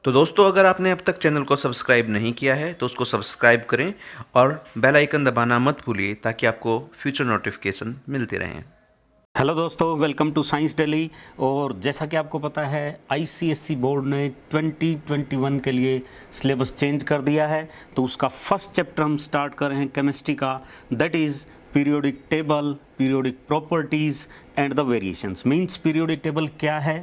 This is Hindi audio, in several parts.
तो दोस्तों, अगर आपने अब तक चैनल को सब्सक्राइब नहीं किया है तो उसको सब्सक्राइब करें और बेल आइकन दबाना मत भूलिए ताकि आपको फ्यूचर नोटिफिकेशन मिलते रहें। हेलो दोस्तों, वेलकम टू साइंस डेली। और जैसा कि आपको पता है, आईसीएसई बोर्ड ने 2021 के लिए सिलेबस चेंज कर दिया है। तो उसका फर्स्ट चैप्टर हम स्टार्ट कर रहे हैं केमिस्ट्री का, that is periodic table, periodic properties and the variations. Means periodic table क्या है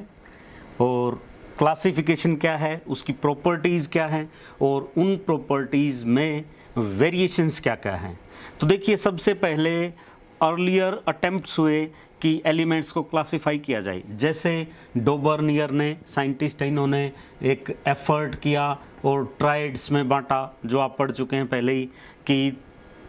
और क्लासिफिकेशन क्या है, उसकी प्रॉपर्टीज़ क्या है और उन प्रॉपर्टीज़ में वेरिएशंस क्या क्या हैं। तो देखिए, सबसे पहले अर्लियर अटेम्प्ट्स हुए कि एलिमेंट्स को क्लासिफाई किया जाए। जैसे डोबर्नियर ने, साइंटिस्ट, इन्होंने एक एफर्ट किया और ट्राइड्स में बांटा, जो आप पढ़ चुके हैं पहले ही, कि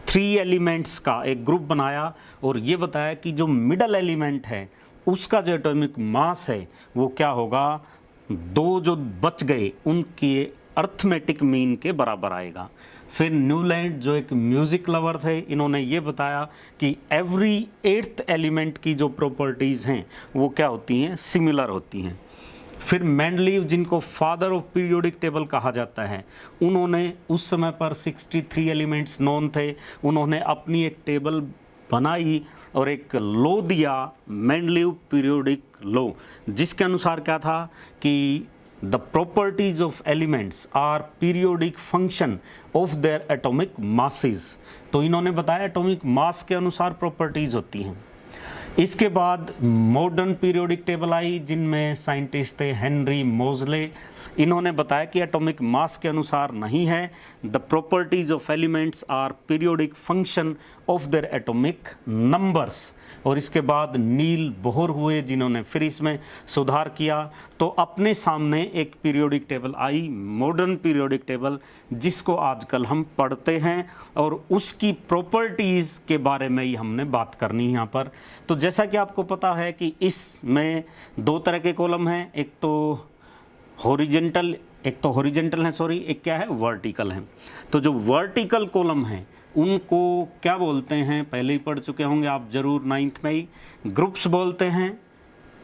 3 एलिमेंट्स का एक ग्रुप बनाया और ये बताया कि जो मिडल एलिमेंट है उसका जो एटॉमिक मास है वो क्या होगा, 2 जो बच गए उनके अर्थमेटिक मीन के बराबर आएगा। फिर न्यूलैंड, जो एक म्यूज़िक लवर थे, इन्होंने ये बताया कि एवरी 8th एलिमेंट की जो प्रॉपर्टीज़ हैं वो क्या होती हैं, सिमिलर होती हैं। फिर मेंडलीव, जिनको फादर ऑफ पीरियोडिक टेबल कहा जाता है, उन्होंने उस समय पर 63 एलिमेंट्स नोन थे, उन्होंने अपनी एक टेबल बनाई और एक लॉ दिया, मेंडलीव पीरियोडिक लॉ, जिसके अनुसार क्या था कि the properties of elements are periodic function of their atomic masses। तो इन्होंने बताया एटॉमिक मास के अनुसार प्रॉपर्टीज होती हैं। इसके बाद मॉडर्न पीरियोडिक टेबल आई, जिनमें साइंटिस्ट थे हेनरी मोजले। इन्होंने बताया कि एटॉमिक मास के अनुसार नहीं है, the properties of elements are periodic function of their atomic numbers. और इसके बाद नील बोहर हुए, जिन्होंने फिर इसमें सुधार किया। तो अपने सामने एक periodic table I, modern periodic table, जिसको आजकल हम पढ़ते हैं और उसकी प्रॉपर्टीज़ के बारे में ही हमने बात करनी है यहाँ पर। तो जैसा कि आपको पता है कि इसमें 2 तरह के कॉलम हैं, एक तो हॉरिजेंटल है, एक क्या है, वर्टिकल है। तो जो वर्टिकल कॉलम है उनको क्या बोलते हैं, पहले ही पढ़ चुके होंगे आप जरूर 9th में ही, ग्रुप्स बोलते हैं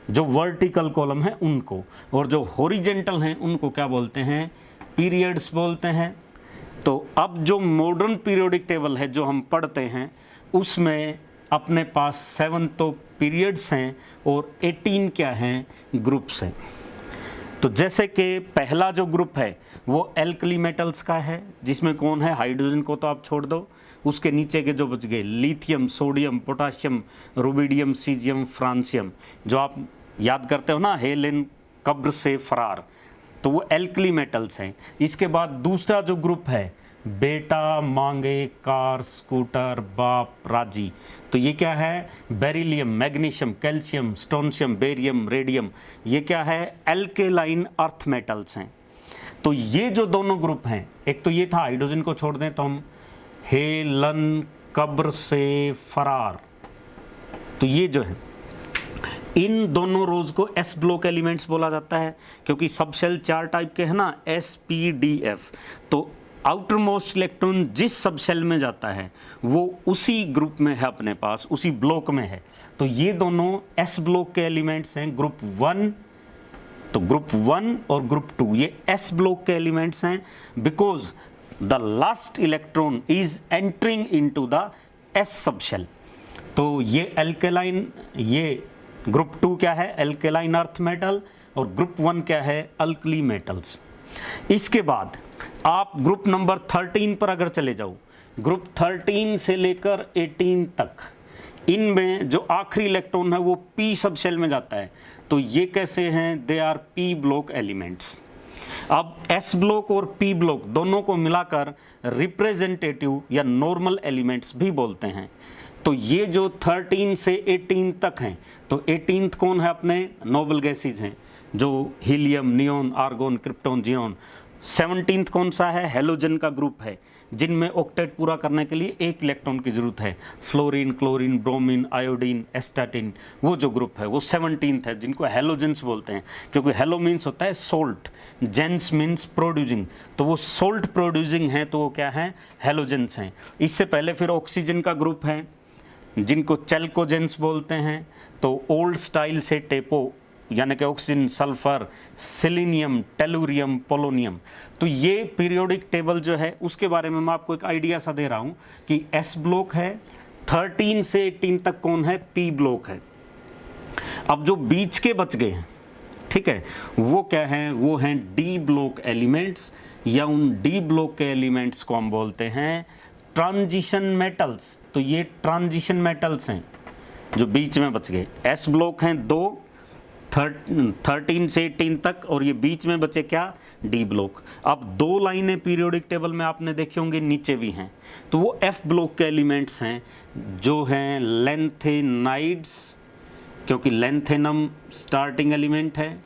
जो वर्टिकल कॉलम है उनको। और जो हॉरिजेंटल हैं उनको क्या बोलते हैं, पीरियड्स बोलते हैं। तो अब जो मॉडर्न पीरियोडिक टेबल है जो हम पढ़ते हैं, उसमें अपने पास 7 तो पीरियड्स हैं और 18 क्या हैं, ग्रुप्स हैं। तो जैसे कि पहला जो ग्रुप है वो एल्कली मेटल्स का है, जिसमें कौन है, हाइड्रोजन को तो आप छोड़ दो, उसके नीचे के जो बच गए lithium, sodium, potassium, rubidium, caesium, francium, जो आप याद करते हो ना, हेलेन कब्र से फरार, तो वो एल्कली मेटल्स हैं। इसके बाद दूसरा जो ग्रुप है, बेटा, मांगे, कार, स्कूटर, बाप, राजी, तो ये क्या है, beryllium, magnesium, calcium, strontium, barium, radium, ये क्या है, एल्केलाइन अर्थ मेटल्स हैं। तो ये जो दोनों ग्रुप हैं, एक तो ये था, हाइड्रोजन को छोड़ दें तो हम हेलन कब्र से फरार, तो ये जो है, इन दोनों रोज को एस ब्लॉक एलिमेंट्स बोला जाता है, क्योंकि सब शेल 4 टाइप के हैं ना, एस, पी, डी, एफ। तो आउटर मोस्ट इलेक्ट्रॉन जिस सब शेल में जाता है वो उसी ग्रुप में है, अपने पास उसी ब्लॉक में है। तो ये दोनों एस ब्लॉक के एलिमेंट्स हैं, ग्रुप 1। तो ग्रुप 1 और ग्रुप 2 ये एस ब्लॉक के एलिमेंट्स हैं, because the last electron is entering into the S subshell. तो ये एल्केलाइन, ये ग्रुप 2 क्या है, एल्केलाइन अर्थ मेटल, और ग्रुप 1 क्या है, अल्कली मेटल्स। इसके बाद आप ग्रुप नंबर 13 पर अगर चले जाओ, ग्रुप 13 से लेकर 18 तक, इनमें जो आखिरी इलेक्ट्रॉन है वो पी सब शेल में जाता है। तो ये कैसे हैं, they R P block elements. अब एस ब्लॉक और पी ब्लॉक दोनों को मिलाकर रिप्रेजेंटेटिव या नॉर्मल एलिमेंट्स भी बोलते हैं। तो ये जो 13 से 18 तक हैं, तो 18th कौन है, अपने नोबल गैसेज हैं, जो helium, neon, argon, krypton, xenon. 17th कौन सा है, हेलोजन का ग्रुप है, जिनमें ऑक्टेट पूरा करने के लिए 1 इलेक्ट्रॉन की जरूरत है, फ्लोरीन, क्लोरीन, ब्रोमीन, आयोडीन, एस्टाटिन, वो जो ग्रुप है वो 17th है, जिनको हेलोजेंस बोलते हैं, क्योंकि हेलो मीन्स होता है सोल्ट, जेंस मीन्स प्रोड्यूसिंग, तो वो सोल्ट प्रोड्यूसिंग है, तो वो क्या है, हेलोजेंस हैं। इससे पहले फिर ऑक्सीजन का ग्रुप है, जिनको चेल्कोजेंस बोलते हैं। तो ओल्ड स्टाइल से टेपो यानी कि oxygen, sulphur, selenium, tellurium, polonium. तो ये पीरियोडिक टेबल जो है उसके बारे में मैं आपको एक आइडिया सा दे रहा हूँ कि एस ब्लॉक है, 13 से 18 तक कौन है, पी ब्लॉक है। अब जो बीच के बच गए हैं, ठीक है, वो क्या हैं, वो हैं डी ब्लॉक एलिमेंट्स, या उन डी ब्लॉक के एलिमेंट्स को हम बोलते हैं ट्रांजिशन मेटल्स। तो ये ट्रांजिशन मेटल्स हैं जो बीच में बच गए। एस ब्लॉक हैं 2, 13 से 18 तक, और ये बीच में बचे क्या, डी ब्लॉक। अब 2 लाइनें पीरियोडिक टेबल में आपने देखे होंगे, नीचे भी हैं, तो वो एफ ब्लॉक के एलिमेंट्स हैं जो हैं लेंथेनाइड्स, क्योंकि लेंथेनम स्टार्टिंग एलिमेंट है,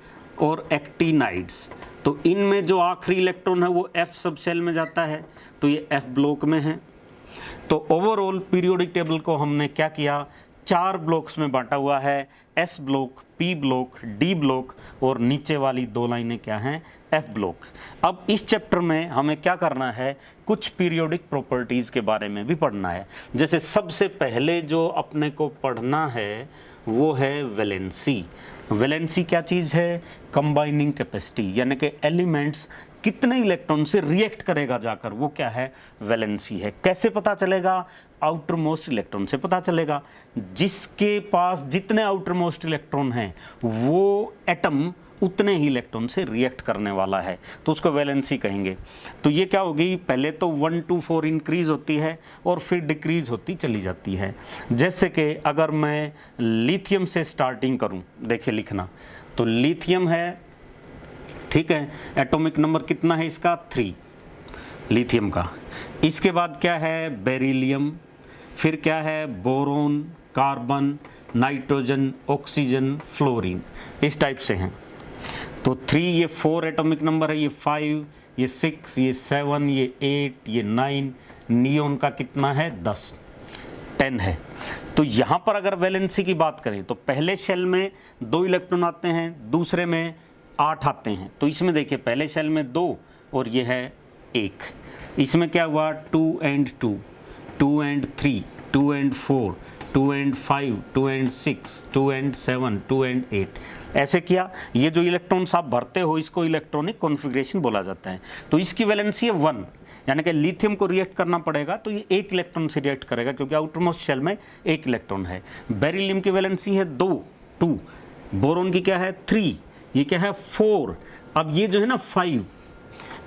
और एक्टिनाइड्स। तो इनमें जो आखिरी इलेक्ट्रॉन है वो एफ सब शेल में जाता है, तो ये एफ ब्लॉक में है। तो ओवरऑल पीरियोडिक टेबल को हमने क्या किया, 4 ब्लॉक्स में बांटा हुआ है, S block, P block, D block, और नीचे वाली 2 लाइनें क्या हैं, एफ ब्लॉक। अब इस चैप्टर में हमें क्या करना है, कुछ पीरियोडिक प्रॉपर्टीज़ के बारे में भी पढ़ना है। जैसे सबसे पहले जो अपने को पढ़ना है वो है वैलेंसी। वैलेंसी क्या चीज़ है, कंबाइनिंग कैपेसिटी, यानी कि एलिमेंट्स कितने इलेक्ट्रॉन से रिएक्ट करेगा जाकर, वो क्या है, वैलेंसी है। कैसे पता चलेगा, आउटर मोस्ट इलेक्ट्रॉन से पता चलेगा। जिसके पास जितने आउटर मोस्ट इलेक्ट्रॉन हैं वो एटम उतने ही इलेक्ट्रॉन से रिएक्ट करने वाला है, तो उसको वैलेंसी कहेंगे। तो ये क्या होगी, पहले तो 1 to 4 इंक्रीज होती है और फिर डिक्रीज होती चली जाती है। जैसे कि अगर मैं लिथियम से स्टार्टिंग करूं, देखिए लिखना, तो लिथियम है, ठीक है, एटॉमिक नंबर कितना है इसका, 3 लिथियम का। इसके बाद क्या है, बेरिलियम, फिर क्या है, boron, carbon, nitrogen, oxygen, fluorine, इस टाइप से हैं। तो 3 ये 4 एटॉमिक नंबर है, ये 5, ये 6, ये 7, ये 8, ये 9, नियोन का कितना है, 10 है। तो यहाँ पर अगर वैलेंसी की बात करें तो पहले शेल में 2 इलेक्ट्रॉन आते हैं, दूसरे में 8 आते हैं। तो इसमें देखिए पहले शेल में 2 और ये है 1। इसमें क्या हुआ, 2 and 2, 2 and 3, 2 and 4, 2 and 5, 2 and 6, 2 and 7, 2 and 8, ऐसे किया। ये जो इलेक्ट्रॉन्स आप भरते हो इसको इलेक्ट्रॉनिक कॉन्फ़िगरेशन बोला जाता है। तो इसकी वैलेंसी है 1, यानी कि लिथियम को रिएक्ट करना पड़ेगा तो ये 1 इलेक्ट्रॉन से रिएक्ट करेगा, क्योंकि आउटरमोस्ट शेल में 1 इलेक्ट्रॉन है। बेरिलियम की वैलेंसी है 2, बोरोन की क्या है, 3, ये क्या है, 4। अब ये जो है ना 5,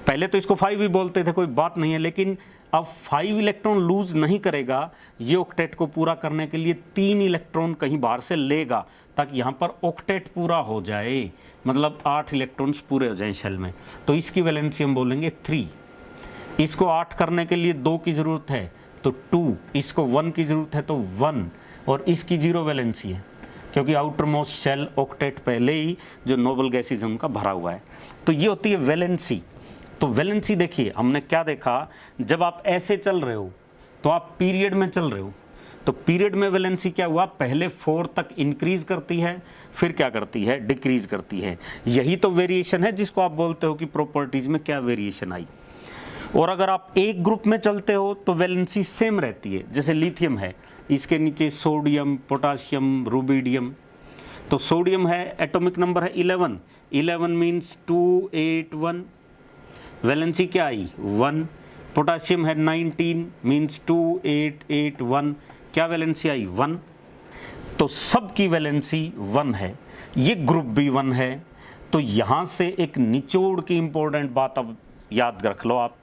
पहले तो इसको 5 भी बोलते थे, कोई बात नहीं है, लेकिन अब 5 इलेक्ट्रॉन लूज नहीं करेगा, ये ऑक्टेट को पूरा करने के लिए 3 इलेक्ट्रॉन कहीं बाहर से लेगा, ताकि यहाँ पर ऑक्टेट पूरा हो जाए, मतलब 8 इलेक्ट्रॉन्स पूरे हो जाएं शेल में। तो इसकी वैलेंसी हम बोलेंगे 3। इसको 8 करने के लिए 2 की ज़रूरत है तो 2, इसको 1 की ज़रूरत है तो 1, और इसकी 0 वैलेंसी है, क्योंकि आउटर मोस्ट शेल ऑक्टेट पहले ही जो नोबल गैसेज है उनका भरा हुआ है। तो ये होती है वैलेंसी। तो वैलेंसी देखिए हमने क्या देखा, जब आप ऐसे चल रहे हो तो आप पीरियड में चल रहे हो, तो पीरियड में वैलेंसी क्या हुआ, पहले 4 तक इंक्रीज करती है, फिर क्या करती है, डिक्रीज करती है। यही तो वेरिएशन है जिसको आप बोलते हो कि प्रॉपर्टीज में क्या वेरिएशन आई। और अगर आप एक ग्रुप में चलते हो तो वैलेंसी सेम रहती है। जैसे लिथियम है, इसके नीचे सोडियम, पोटाशियम, रुबिडियम। तो सोडियम है, एटॉमिक नंबर है 11 मीन्स 281, वैलेंसी क्या आई, 1। पोटाशियम है 19 मीन्स 2881, क्या वैलेंसी आई, 1। तो सब की वैलेंसी 1 है, ये ग्रुप भी 1 है। तो यहाँ से एक निचोड़ की इंपॉर्टेंट बात अब याद रख लो आप,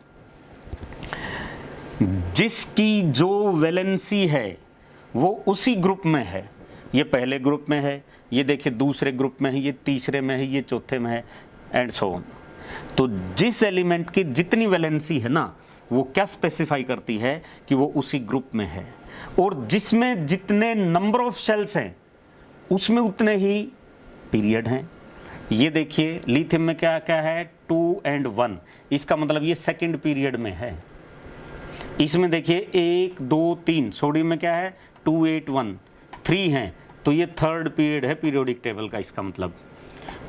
जिसकी जो वैलेंसी है वो उसी ग्रुप में है। ये पहले ग्रुप में है, ये देखिए दूसरे ग्रुप में है, ये तीसरे में है, ये चौथे में है, एंड सो ऑन। तो जिस एलिमेंट की जितनी वैलेंसी है ना, वो क्या स्पेसिफाई करती है कि वो उसी ग्रुप में है, और जिसमें जितने नंबर ऑफ शेल्स हैं उसमें उतने ही पीरियड हैं। ये देखिए लिथियम में क्या क्या है, 2 and 1, इसका मतलब ये सेकंड पीरियड में है। इसमें देखिए 1 2 3, सोडियम में क्या है, 281, 3 हैं, तो ये थर्ड पीरियड है पीरियोडिक टेबल का, इसका मतलब।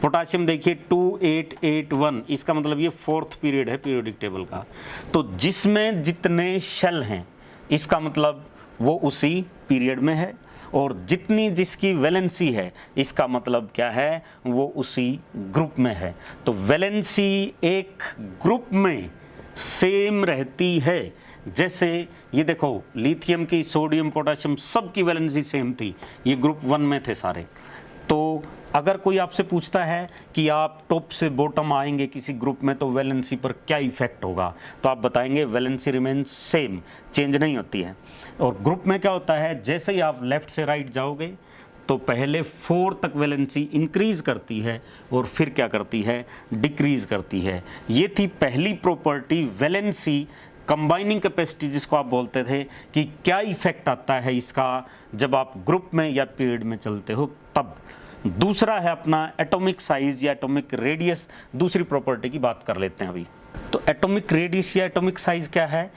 पोटाशियम देखिए 2881, इसका मतलब ये फोर्थ पीरियड है पीरियोडिक टेबल का। तो जिसमें जितने शेल हैं इसका मतलब वो उसी पीरियड में है, और जितनी जिसकी वैलेंसी है इसका मतलब क्या है, वो उसी ग्रुप में है। तो वैलेंसी एक ग्रुप में सेम रहती है। जैसे ये देखो, लिथियम की, सोडियम, पोटेशियम सबकी वैलेंसी सेम थी, ये ग्रुप 1 में थे सारे। तो अगर कोई आपसे पूछता है कि आप टॉप से बॉटम आएंगे किसी ग्रुप में तो वैलेंसी पर क्या इफेक्ट होगा, तो आप बताएंगे वैलेंसी रिमेन्स सेम, चेंज नहीं होती है। और ग्रुप में क्या होता है, जैसे ही आप लेफ्ट से राइट जाओगे तो पहले 4 तक वैलेंसी इंक्रीज करती है और फिर क्या करती है, डिक्रीज करती है। ये थी पहली प्रॉपर्टी, वैलेंसी कंबाइनिंग कैपेसिटी, जिसको आप बोलते थे कि क्या इफेक्ट आता है इसका जब आप ग्रुप में या पीरियड में चलते हो तब। दूसरा है अपना एटॉमिक साइज या एटॉमिक रेडियस, दूसरी प्रॉपर्टी की बात कर लेते हैं अभी। तो एटॉमिक रेडियस या एटॉमिक साइज क्या है,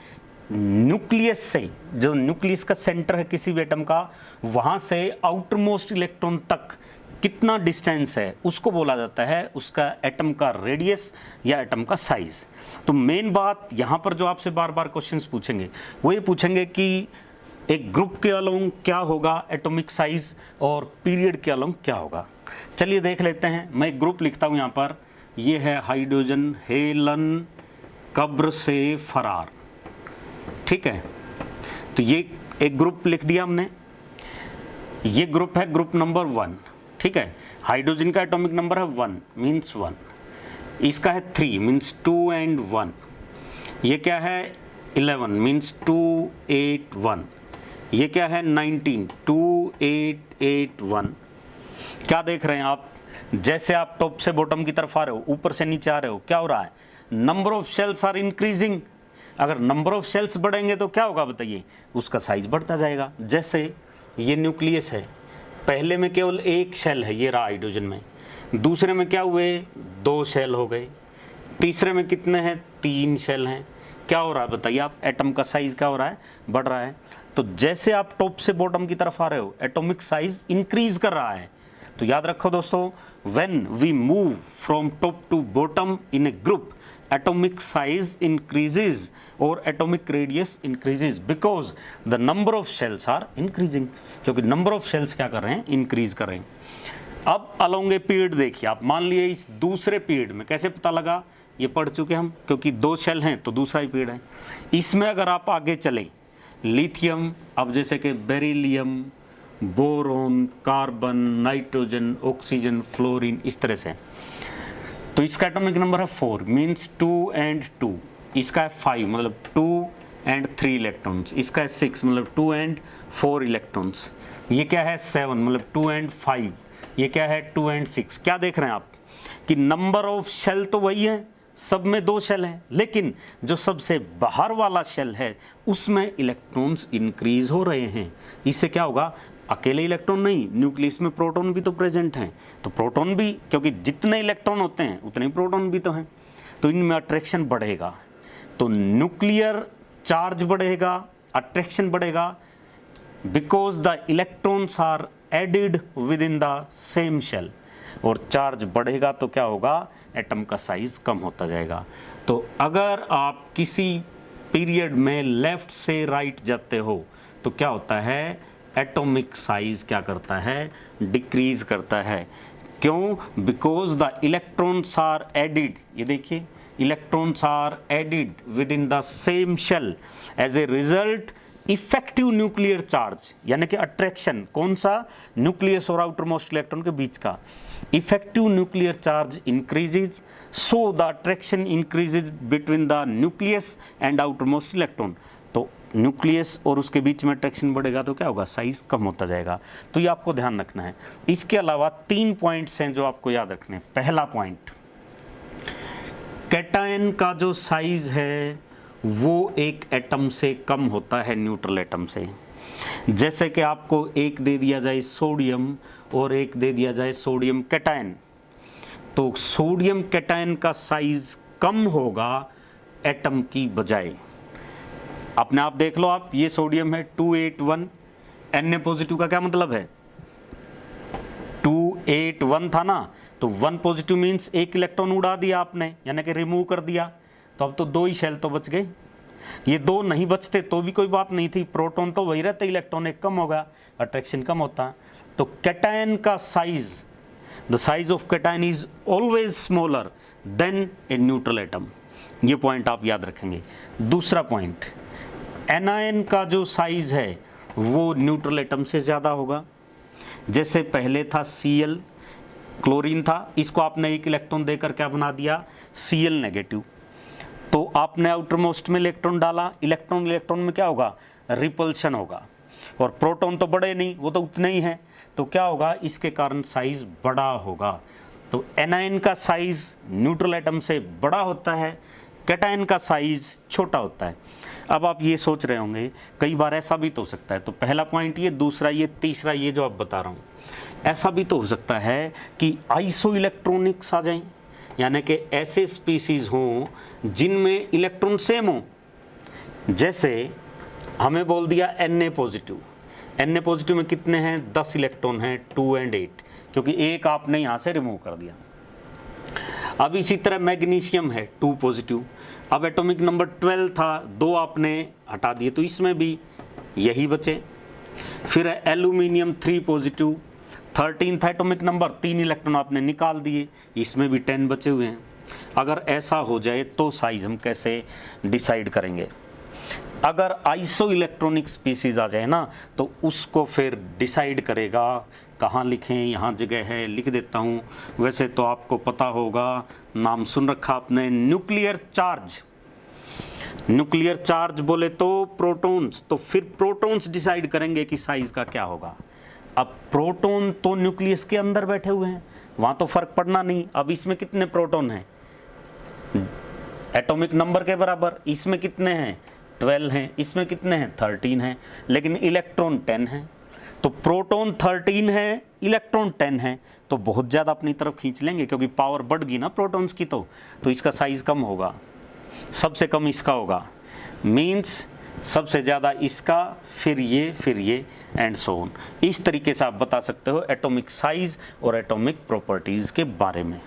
न्यूक्लियस से, जो न्यूक्लियस का सेंटर है किसी भी एटम का, वहां से आउटर मोस्ट इलेक्ट्रॉन तक कितना डिस्टेंस है उसको बोला जाता है उसका एटम का रेडियस या एटम का साइज। तो मेन बात यहां पर जो आपसे बार बार क्वेश्चंस पूछेंगे वो ये पूछेंगे कि एक ग्रुप के अलोंग क्या होगा एटॉमिक साइज और पीरियड के अलोंग क्या होगा। चलिए देख लेते हैं। मैं एक ग्रुप लिखता हूं यहां पर, ये है हाइड्रोजन, हेलन, कब्र से फरार, ठीक है। तो ये एक ग्रुप लिख दिया हमने, ये ग्रुप है ग्रुप नंबर 1, ठीक है। हाइड्रोजन का एटॉमिक नंबर है 1 मीन्स 1, इसका है 3 मीन्स 2 and 1, ये क्या है 11 मीन्स 2 8 1, ये क्या है 19 2 8 8 1। क्या देख रहे हैं आप, जैसे आप टॉप से बॉटम की तरफ आ रहे हो, ऊपर से नीचे आ रहे हो, क्या हो रहा है, number of shells are increasing. अगर नंबर ऑफ शेल्स बढ़ेंगे तो क्या होगा बताइए, उसका साइज बढ़ता जाएगा। जैसे ये न्यूक्लियस है, पहले में केवल एक शेल है, ये रहा हाइड्रोजन में, दूसरे में क्या हुए 2 शेल हो गए, तीसरे में कितने हैं 3 शेल हैं। क्या हो रहा है बताइए आप, एटम का साइज क्या हो रहा है, बढ़ रहा है। तो जैसे आप टॉप से बॉटम की तरफ आ रहे हो एटॉमिक साइज इंक्रीज कर रहा है। तो याद रखो दोस्तों, when we move from top to bottom in a group, atomic size increases or atomic radius increases because the number of shells are increasing, क्योंकि number of shells क्या कर रहे हैं, increase कर रहे हैं। अब along a period देखिए आप, मान लिए इस दूसरे पीरियड में, कैसे पता लगा, ये पढ़ चुके हम, क्योंकि 2 शेल हैं तो दूसरा ही पीरियड है। इसमें अगर आप आगे चलें, लिथियम, अब जैसे कि beryllium, boron, carbon, nitrogen, oxygen, fluorine, इस तरह से, तो इसका एटॉमिक नंबर है 4 मीन्स 2 and 2, इसका है 5 मतलब 2 and 3 इलेक्ट्रॉन्स, इसका है 6 मतलब 2 and 4 इलेक्ट्रॉन्स, ये क्या है 7 मतलब 2 and 5, ये क्या है 2 and 6। क्या देख रहे हैं आप कि नंबर ऑफ शेल तो वही है, सब में 2 शेल हैं, लेकिन जो सबसे बाहर वाला शेल है उसमें इलेक्ट्रॉन्स इंक्रीज हो रहे हैं। इससे क्या होगा, अकेले इलेक्ट्रॉन नहीं, न्यूक्लियस में प्रोटॉन भी तो प्रेजेंट हैं, तो प्रोटॉन भी, क्योंकि जितने इलेक्ट्रॉन होते हैं उतने ही प्रोटॉन भी तो हैं, तो इनमें अट्रैक्शन बढ़ेगा, तो न्यूक्लियर चार्ज बढ़ेगा, अट्रैक्शन बढ़ेगा, because the electrons are added within the same shell, और चार्ज बढ़ेगा तो क्या होगा, एटम का साइज कम होता जाएगा। तो अगर आप किसी पीरियड में लेफ्ट से राइट जाते हो तो क्या होता है, एटॉमिक साइज क्या करता है, डिक्रीज करता है। क्यों, because the electrons are added, ये देखिए electrons are added within the same shell, as a result effective nuclear charge, यानी कि अट्रैक्शन, कौन सा, न्यूक्लियस और आउटर मोस्ट इलेक्ट्रॉन के बीच का, effective nuclear charge increases, so the attraction increases between the nucleus and outer most electron. तो न्यूक्लियस और उसके बीच में अट्रैक्शन बढ़ेगा तो क्या होगा, साइज कम होता जाएगा। तो ये आपको ध्यान रखना है। इसके अलावा 3 पॉइंट्स हैं जो आपको याद रखने हैं। पहला पॉइंट, कैटायन का जो साइज है वो एक एटम से कम होता है न्यूट्रल एटम से। जैसे कि आपको एक दे दिया जाए सोडियम और एक दे दिया जाए सोडियम कैटायन, तो सोडियम कैटायन का साइज कम होगा एटम की बजाय। अपने आप देख लो आप, ये सोडियम है 281, Na पॉजिटिव का क्या मतलब है, 281 था ना, तो 1 पॉजिटिव मीन्स एक इलेक्ट्रॉन उड़ा दिया आपने, यानी कि रिमूव कर दिया, तो अब तो 2 ही शेल तो बच गए। ये दो नहीं बचते तो भी कोई बात नहीं थी, प्रोटॉन तो वही रहते, इलेक्ट्रॉन एक कम होगा, अट्रैक्शन कम होता। तो कैटायन का size, the size of cation is always smaller than a neutral atom. ये पॉइंट आप याद रखेंगे। दूसरा पॉइंट, एनायन का जो साइज है वो न्यूट्रल एटम से ज़्यादा होगा। जैसे पहले था Cl, क्लोरीन था, इसको आपने एक इलेक्ट्रॉन देकर क्या बना दिया, Cl नेगेटिव। तो आपने आउटर मोस्ट में इलेक्ट्रॉन डाला, इलेक्ट्रॉन इलेक्ट्रॉन में क्या होगा, रिपल्शन होगा। और प्रोटॉन तो बड़े नहीं, वो तो उतने ही हैं, तो क्या होगा, इसके कारण साइज बड़ा होगा। तो एनायन का साइज न्यूट्रल एटम से बड़ा होता है, कैटायन का साइज छोटा होता है। अब आप ये सोच रहे होंगे कई बार ऐसा भी तो हो सकता है, तो पहला पॉइंट ये, दूसरा ये, तीसरा ये जो आप बता रहा हूँ, ऐसा भी तो हो सकता है कि आइसो इलेक्ट्रॉनिक्स आ जाएं, यानी कि ऐसे स्पीसीज हों जिनमें इलेक्ट्रॉन सेम हो। जैसे हमें बोल दिया Na पॉजिटिव, Na पॉजिटिव में कितने हैं, 10 इलेक्ट्रॉन हैं, 2 और 8, क्योंकि एक आपने यहाँ से रिमूव कर दिया। अब इसी तरह मैग्नीशियम है 2 पॉजिटिव, अब एटॉमिक नंबर 12 था, 2 आपने हटा दिए, तो इसमें भी यही बचे। फिर है एल्यूमिनियम 3 पॉजिटिव, 13 था एटॉमिक नंबर, 3 इलेक्ट्रॉन आपने निकाल दिए, इसमें भी 10 बचे हुए हैं। अगर ऐसा हो जाए तो साइज हम कैसे डिसाइड करेंगे। अगर आइसो इलेक्ट्रॉनिक स्पीसीज आ जाए ना, तो उसको फिर डिसाइड करेगा, कहाँ लिखें, यहाँ जगह है, लिख देता हूँ। वैसे तो आपको पता होगा, नाम सुन रखा आपने, न्यूक्लियर चार्ज। न्यूक्लियर चार्ज बोले तो प्रोटॉन्स, तो फिर प्रोटॉन्स डिसाइड करेंगे कि साइज का क्या होगा। अब प्रोटॉन तो न्यूक्लियस के अंदर बैठे हुए हैं, वहाँ तो फर्क पड़ना नहीं। अब इसमें कितने प्रोटॉन हैं, एटॉमिक नंबर के बराबर, इसमें कितने हैं, 12 हैं, इसमें कितने हैं, 13 हैं, लेकिन इलेक्ट्रॉन 10 हैं। तो प्रोटॉन 13 है, इलेक्ट्रॉन 10 है, तो बहुत ज़्यादा अपनी तरफ खींच लेंगे, क्योंकि पावर बढ़ गई ना प्रोटॉन्स की, तो इसका साइज कम होगा, सबसे कम इसका होगा, मीन्स सबसे ज़्यादा इसका, फिर ये एंड सो ऑन। इस तरीके से आप बता सकते हो एटॉमिक साइज और एटॉमिक प्रॉपर्टीज़ के बारे में।